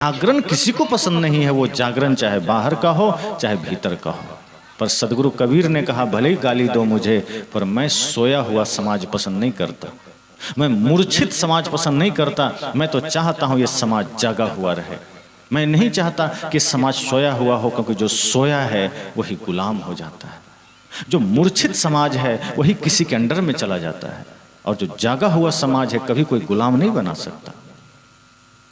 जागरण किसी को पसंद नहीं है, वो जागरण चाहे बाहर का हो चाहे भीतर का हो। पर सदगुरु कबीर ने कहा, भले ही गाली दो मुझे, पर मैं सोया हुआ समाज पसंद नहीं करता, मैं मूर्छित समाज पसंद नहीं करता। मैं तो चाहता हूं ये समाज जागा हुआ रहे। मैं नहीं चाहता कि समाज सोया हुआ हो, क्योंकि जो सोया है वही गुलाम हो जाता है। जो मूर्छित समाज है वही किसी के अंडर में चला जाता है, और जो जागा हुआ समाज है कभी कोई गुलाम नहीं बना सकता।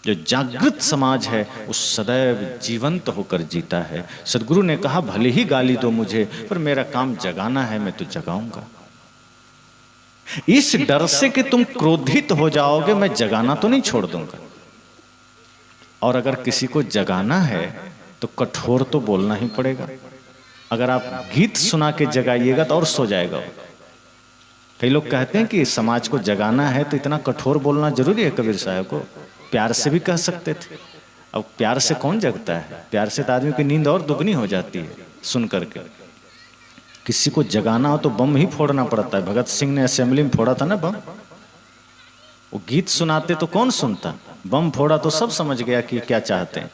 जो जागृत समाज है वो सदैव जीवंत होकर जीता है। सदगुरु ने कहा, भले ही गाली दो मुझे, पर मेरा काम जगाना है, मैं तो जगाऊंगा। इस डर से कि तुम क्रोधित हो जाओगे, मैं जगाना तो नहीं छोड़ दूंगा। और अगर किसी को जगाना है तो कठोर तो बोलना ही पड़ेगा। अगर आप गीत सुना के जगाइएगा तो और सो जाएगा। कई लोग कहते हैं कि समाज को जगाना है तो इतना कठोर बोलना जरूरी है। कबीर साहब को प्यार से भी कह सकते थे। अब प्यार से कौन जगता है? प्यार से तो आदमी की नींद और दुगनी हो जाती है सुन करके। किसी को जगाना हो तो बम ही फोड़ना पड़ता है। भगत सिंह ने असेंबली में फोड़ा था ना बम। वो गीत सुनाते तो कौन सुनता, बम फोड़ा तो सब समझ गया कि क्या चाहते हैं।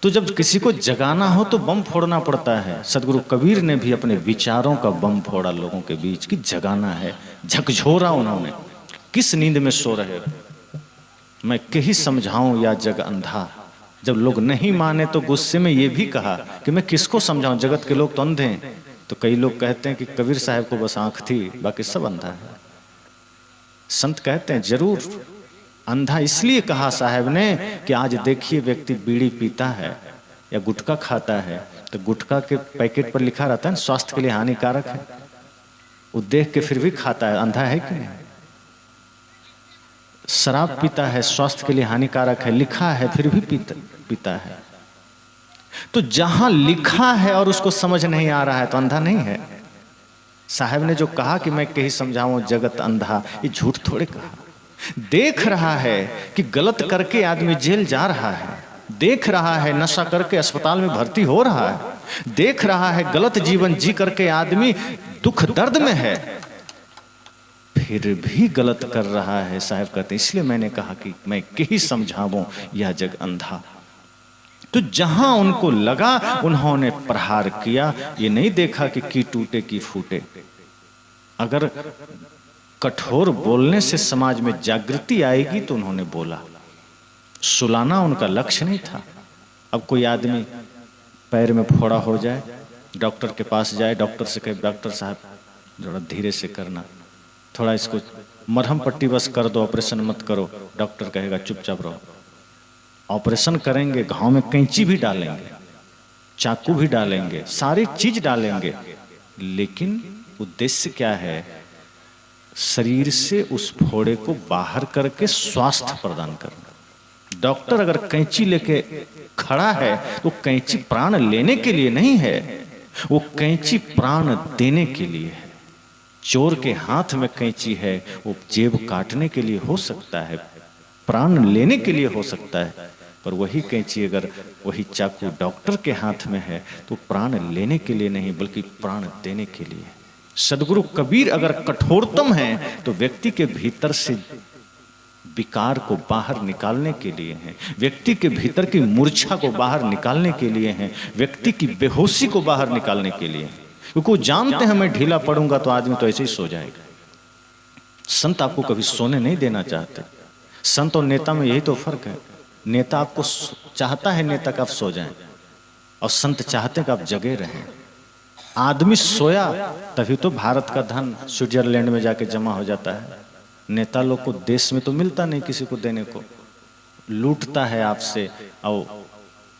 तो जब किसी को जगाना हो तो बम फोड़ना पड़ता है। सदगुरु कबीर ने भी अपने विचारों का बम फोड़ा लोगों के बीच कि जगाना है। झकझोरा उन्होंने, किस नींद में सो रहे हो, मैं कहीं समझाऊं या जग अंधा। जब लोग नहीं माने तो गुस्से में ये भी कहा कि मैं किसको समझाऊं, जगत के लोग तो अंधे हैं। तो कई लोग कहते हैं कि कबीर साहब को बस आंख थी, बाकी सब अंधा है। संत कहते हैं जरूर अंधा इसलिए कहा साहब ने कि आज देखिए व्यक्ति बीड़ी पीता है या गुटखा खाता है, तो गुटखा के पैकेट पर लिखा रहता है स्वास्थ्य के लिए हानिकारक है, वो देख के फिर भी खाता है। अंधा है कि नहीं? शराब पीता है, स्वास्थ्य के लिए हानिकारक है, लिखा है फिर भी पीता है। तो जहां लिखा है और उसको समझ नहीं आ रहा है तो अंधा नहीं है। साहब ने जो कहा कि मैं कहीं समझाऊं जगत अंधा, ये झूठ थोड़े कहा। देख रहा है कि गलत करके आदमी जेल जा रहा है, देख रहा है नशा करके अस्पताल में भर्ती हो रहा है, देख रहा है गलत जीवन जी करके आदमी दुख दर्द में है, फिर भी गलत कर रहा है। साहब कहते इसलिए मैंने कहा कि मैं कहीं समझाऊं यह जग अंधा। तो जहां उनको लगा उन्होंने प्रहार किया। ये नहीं देखा कि की टूटे की फूटे। अगर कठोर बोलने से समाज में जागृति आएगी तो उन्होंने बोला। सुलाना उनका लक्ष्य नहीं था। अब कोई आदमी पैर में फोड़ा हो जाए, डॉक्टर के पास जाए, डॉक्टर से कहे डॉक्टर साहब थोड़ा धीरे से करना, थोड़ा इसको मरहम पट्टी बस कर दो, ऑपरेशन मत करो। डॉक्टर कहेगा चुपचाप रहो। ऑपरेशन करेंगे, घाव में कैंची भी डालेंगे, चाकू भी डालेंगे, सारी चीज डालेंगे, लेकिन उद्देश्य क्या है? शरीर से उस फोड़े को बाहर करके स्वास्थ्य प्रदान करना। डॉक्टर अगर कैंची लेके खड़ा है तो कैंची प्राण लेने के लिए नहीं है, वो कैंची प्राण देने के लिए है। चोर के हाथ में कैंची है, वो जेब काटने के लिए हो सकता है, प्राण लेने के लिए हो सकता है। पर वही कैंची अगर वही चाकू डॉक्टर के हाथ में है तो प्राण लेने के लिए नहीं बल्कि प्राण देने के लिए। सदगुरु कबीर अगर कठोरतम है तो व्यक्ति के भीतर से विकार को बाहर निकालने के लिए हैं, व्यक्ति के भीतर की मूर्छा को बाहर निकालने के लिए हैं, व्यक्ति की बेहोशी को बाहर निकालने के लिए। क्योंकि वो जानते हैं मैं ढीला पड़ूंगा तो आदमी तो ऐसे ही सो जाएगा। संत आपको कभी सोने नहीं देना चाहते। संत और नेता में यही तो फर्क है। नेता आपको चाहता है नेता का आप सो जाएं, और संत चाहते हैं कि आप जगे रहें। आदमी सोया तभी तो भारत का धन स्विट्जरलैंड में जाके जमा हो जाता है। नेता लोग को देश में तो मिलता नहीं किसी को देने को, लूटता है आपसे और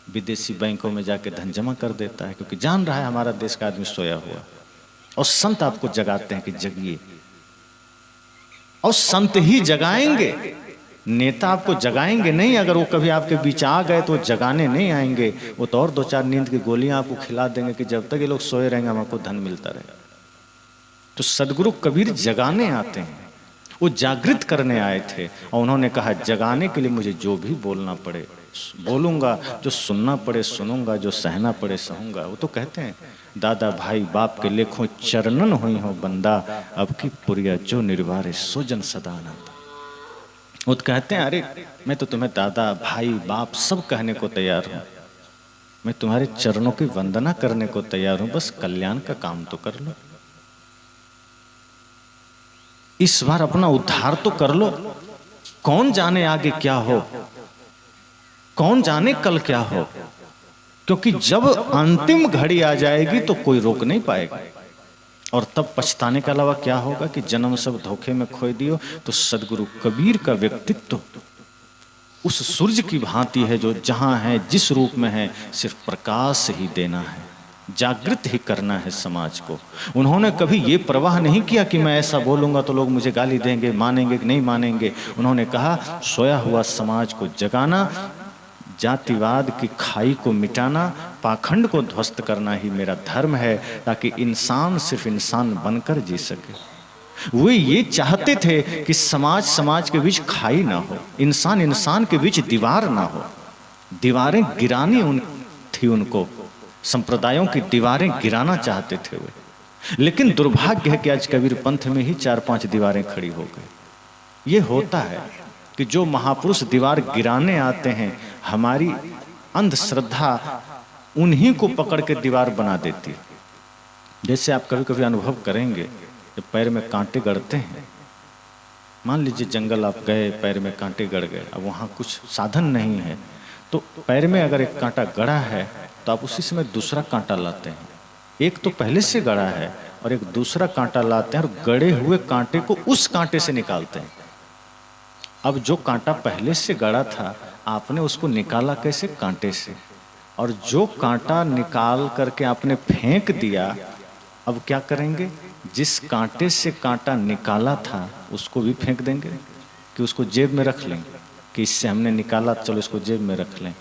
विदेशी बैंकों में जाके धन जमा कर देता है, क्योंकि जान रहा है हमारा देश का आदमी सोया हुआ। और संत आपको जगाते हैं कि जगिए, और संत ही जगाएंगे। नेता आपको जगाएंगे नहीं। अगर वो कभी आपके बीच आ गए तो जगाने नहीं आएंगे, वो तो और 2-4 नींद की गोलियां आपको खिला देंगे कि जब तक ये लोग सोए रहेंगे हमको धन मिलता रहेगा। तो सदगुरु कबीर जगाने आते हैं, वो जागृत करने आए थे। और उन्होंने कहा जगाने के लिए मुझे जो भी बोलना पड़े बोलूंगा, जो सुनना पड़े सुनूंगा, जो सहना पड़े सहूंगा। वो तो कहते हैं दादा भाई बाप के लेखों चरणन हुई हो बंदा, अब की पुरिया जो निर्वारे सो जन सदानंद। वो तो कहते हैं अरे मैं तो तुम्हें दादा भाई बाप सब कहने को तैयार हूं, मैं तुम्हारे चरणों की वंदना करने को तैयार हूं, बस कल्याण का काम तो कर लो, इस बार अपना उद्धार तो कर लो। कौन जाने आगे क्या हो, कौन जाने कल क्या हो, क्योंकि जब अंतिम घड़ी आ जाएगी तो कोई रोक नहीं पाएगा। और तब पछताने के अलावा क्या होगा कि जन्म सब धोखे में खोए दियो। तो सदगुरु कबीर का व्यक्तित्व उस सूर्य की भांति है जो जहां है जिस रूप में है सिर्फ प्रकाश ही देना है, जागृत ही करना है समाज को। उन्होंने कभी ये परवाह नहीं किया कि मैं ऐसा बोलूंगा तो लोग मुझे गाली देंगे, मानेंगे कि नहीं मानेंगे। उन्होंने कहा सोया हुआ समाज को जगाना, जातिवाद की खाई को मिटाना, पाखंड को ध्वस्त करना ही मेरा धर्म है, ताकि इंसान सिर्फ इंसान बनकर जी सके। वे ये चाहते थे कि समाज समाज के बीच खाई ना हो, इंसान इंसान के बीच दीवार ना हो। दीवारें गिरानी थी उनको, संप्रदायों की दीवारें गिराना चाहते थे वे। लेकिन दुर्भाग्य है कि आज कबीर पंथ में ही 4-5 दीवारें खड़ी हो गई। ये होता है कि जो महापुरुष दीवार गिराने आते हैं, हमारी अंधश्रद्धा उन्हीं को पकड़ के दीवार बना देती है। जैसे आप कभी कभी अनुभव करेंगे जब पैर में कांटे गड़ते हैं, मान लीजिए जंगल आप गए, पैर में कांटे गड़ गए, अब वहाँ कुछ साधन नहीं है, तो पैर में अगर एक कांटा गड़ा है तो आप उसी समय दूसरा कांटा लाते हैं। एक तो पहले से गड़ा है और एक दूसरा कांटा लाते हैं और गड़े हुए कांटे को उस कांटे से निकालते हैं। अब जो कांटा पहले से गड़ा था आपने उसको निकाला कैसे? कांटे से। और जो कांटा निकाल करके आपने फेंक दिया, अब क्या करेंगे? जिस कांटे से कांटा निकाला था उसको भी फेंक देंगे कि उसको जेब में रख लेंगे कि इससे हमने निकाला, चलो इसको जेब में रख लें।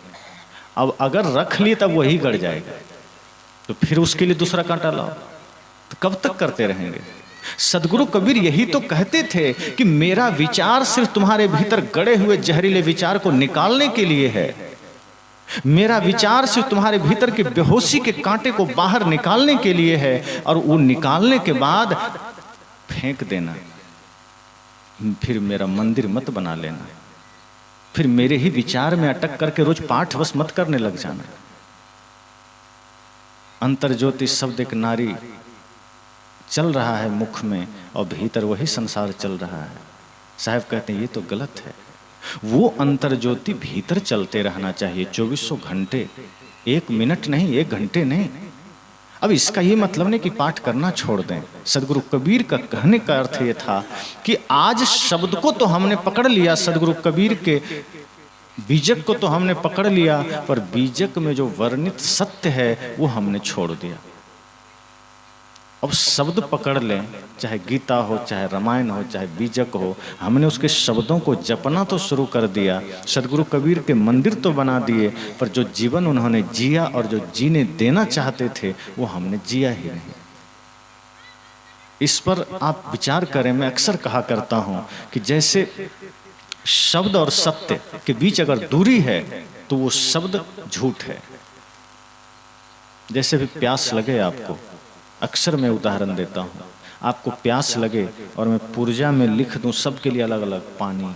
अब अगर रख लिए तब वही गड़ जाएगा, तो फिर उसके लिए दूसरा कांटा लाओ, तो कब तक करते रहेंगे? सदगुरु कबीर यही तो कहते थे कि मेरा विचार सिर्फ तुम्हारे भीतर गड़े हुए जहरीले विचार को निकालने के लिए है। मेरा विचार सिर्फ तुम्हारे भीतर के बेहोशी के कांटे को बाहर निकालने के लिए है, और वो निकालने के बाद फेंक देना। फिर मेरा मंदिर मत बना लेना, फिर मेरे ही विचार में अटक करके रोज पाठ बस मत करने लग जाना। अंतर ज्योति शब्द एक नारी चल रहा है मुख में और भीतर वही संसार चल रहा है। साहब कहते हैं ये तो गलत है। वो अंतर ज्योति भीतर चलते रहना चाहिए 2400 घंटे, 1 मिनट नहीं, 1 घंटे नहीं। अब इसका ये मतलब नहीं कि पाठ करना छोड़ दें। सदगुरु कबीर का कहने का अर्थ ये था कि आज शब्द को तो हमने पकड़ लिया, सदगुरु कबीर के बीजक को तो हमने पकड़ लिया, पर बीजक में जो वर्णित सत्य है वो हमने छोड़ दिया। अब शब्द पकड़ लें, चाहे गीता हो, चाहे रामायण हो, चाहे बीजक हो, हमने उसके शब्दों को जपना तो शुरू कर दिया। सदगुरु कबीर के मंदिर तो बना दिए, पर जो जीवन उन्होंने जिया और जो जीने देना चाहते थे वो हमने जिया ही नहीं। इस पर आप विचार करें। मैं अक्सर कहा करता हूं कि जैसे शब्द और सत्य के बीच अगर दूरी है तो वो शब्द झूठ है। जैसे भी प्यास लगे आपको, अक्सर मैं उदाहरण देता हूँ, आपको प्यास लगे और मैं पुर्जा में लिख दूं सबके लिए अलग अलग पानी,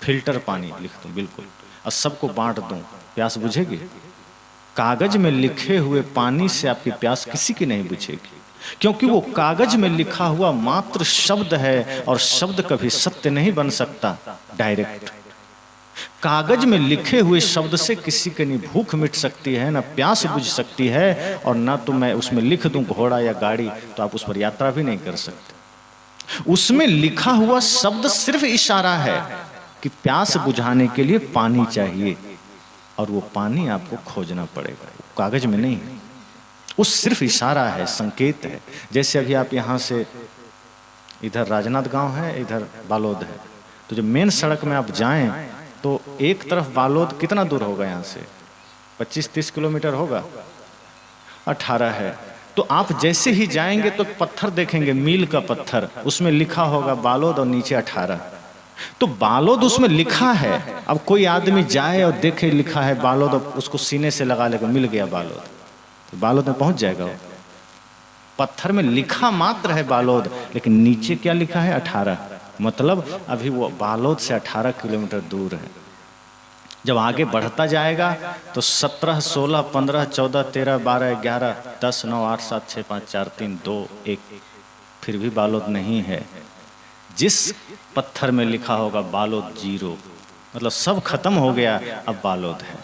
फिल्टर पानी लिख दूं बिल्कुल, और सबको बांट दूं, प्यास बुझेगी? कागज में लिखे हुए पानी से आपकी प्यास किसी की नहीं बुझेगी, क्योंकि वो कागज में लिखा हुआ मात्र शब्द है, और शब्द कभी सत्य नहीं बन सकता डायरेक्ट। कागज में लिखे हुए शब्द से किसी की नहीं भूख मिट सकती है, ना प्यास बुझ सकती है, और ना तो मैं उसमें लिख दूं घोड़ा या गाड़ी तो आप उस पर यात्रा भी नहीं कर सकते। उसमें लिखा हुआ शब्द सिर्फ इशारा है कि प्यास बुझाने के लिए पानी चाहिए, और वो पानी आपको खोजना पड़ेगा, कागज में नहीं। वो सिर्फ इशारा है, संकेत है। जैसे अभी आप यहाँ से इधर राजनाथ गांव है, इधर बालोद है, तो जब मेन सड़क में आप जाएं तो एक तरफ बालोद कितना दूर होगा यहाँ से? 25-30 किलोमीटर होगा, 18 है। तो आप जैसे ही जाएंगे तो पत्थर देखेंगे, मील का पत्थर, उसमें लिखा होगा बालोद और नीचे 18। तो बालोद उसमें लिखा है। अब कोई आदमी जाए और देखे लिखा है बालोद और उसको सीने से लगा लेगा, मिल गया बालोद, तो बालोद में पहुंच जाएगा वो। पत्थर में लिखा मात्र है बालोद, लेकिन नीचे क्या लिखा है? 18। मतलब अभी वो बालोद से 18 किलोमीटर दूर है। जब आगे बढ़ता जाएगा तो 17, 16, 15, 14, 13, 12, 11, 10, 9, 8, 7, 6, 5, 4, 3, 2, 1, फिर भी बालोद नहीं है। जिस पत्थर में लिखा होगा बालोद 0, मतलब सब खत्म हो गया, अब बालोद है।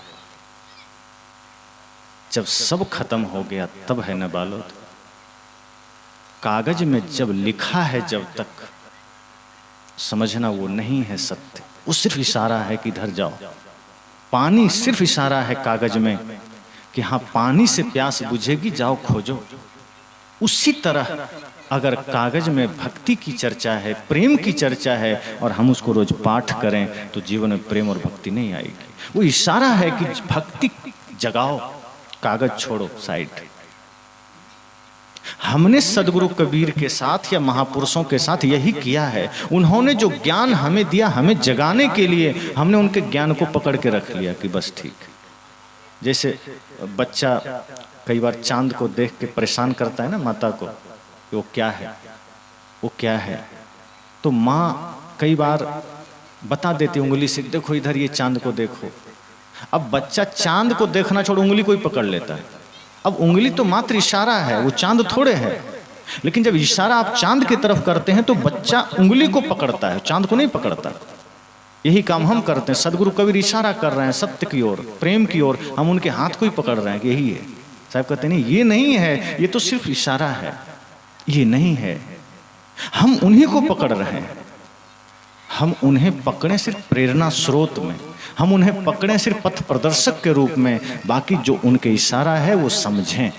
जब सब खत्म हो गया तब है ना बालोद। कागज में जब लिखा है जब तक समझना वो नहीं है सत्य, वो सिर्फ इशारा है कि इधर जाओ। पानी सिर्फ इशारा है कागज में कि हाँ पानी से प्यास बुझेगी, जाओ खोजो। उसी तरह अगर कागज में भक्ति की चर्चा है, प्रेम की चर्चा है और हम उसको रोज पाठ करें तो जीवन में प्रेम और भक्ति नहीं आएगी। वो इशारा है कि भक्ति जगाओ, कागज छोड़ो साइड। हमने सदगुरु कबीर के साथ या महापुरुषों के साथ यही किया है। उन्होंने जो ज्ञान हमें दिया, हमें जगाने के लिए, हमने उनके ज्ञान को पकड़ के रख लिया कि बस ठीक। जैसे बच्चा कई बार चांद को देख के परेशान करता है ना माता को, वो क्या है, वो क्या है, तो माँ कई बार बता देती उंगली से, देखो इधर ये चांद को देखो। अब बच्चा चांद को देखना छोड़ उंगली को ही पकड़ लेता है। अब उंगली तो मात्र इशारा है, वो चांद थोड़े है। लेकिन जब इशारा आप चांद की तरफ करते हैं तो बच्चा उंगली को पकड़ता है, चांद को नहीं पकड़ता। यही काम हम करते हैं। सदगुरु कबीर इशारा कर रहे हैं सत्य की ओर, प्रेम की ओर, हम उनके हाथ को ही पकड़ रहे हैं कि यही है। साहब कहते नहीं, ये नहीं है, ये तो सिर्फ इशारा है, ये नहीं है। हम उन्हीं को पकड़ रहे हैं। हम उन्हें पकड़े सिर्फ प्रेरणा स्रोत में, हम उन्हें पकड़े सिर्फ पथ प्रदर्शक के रूप में, बाकी जो उनके इशारा है वो समझें।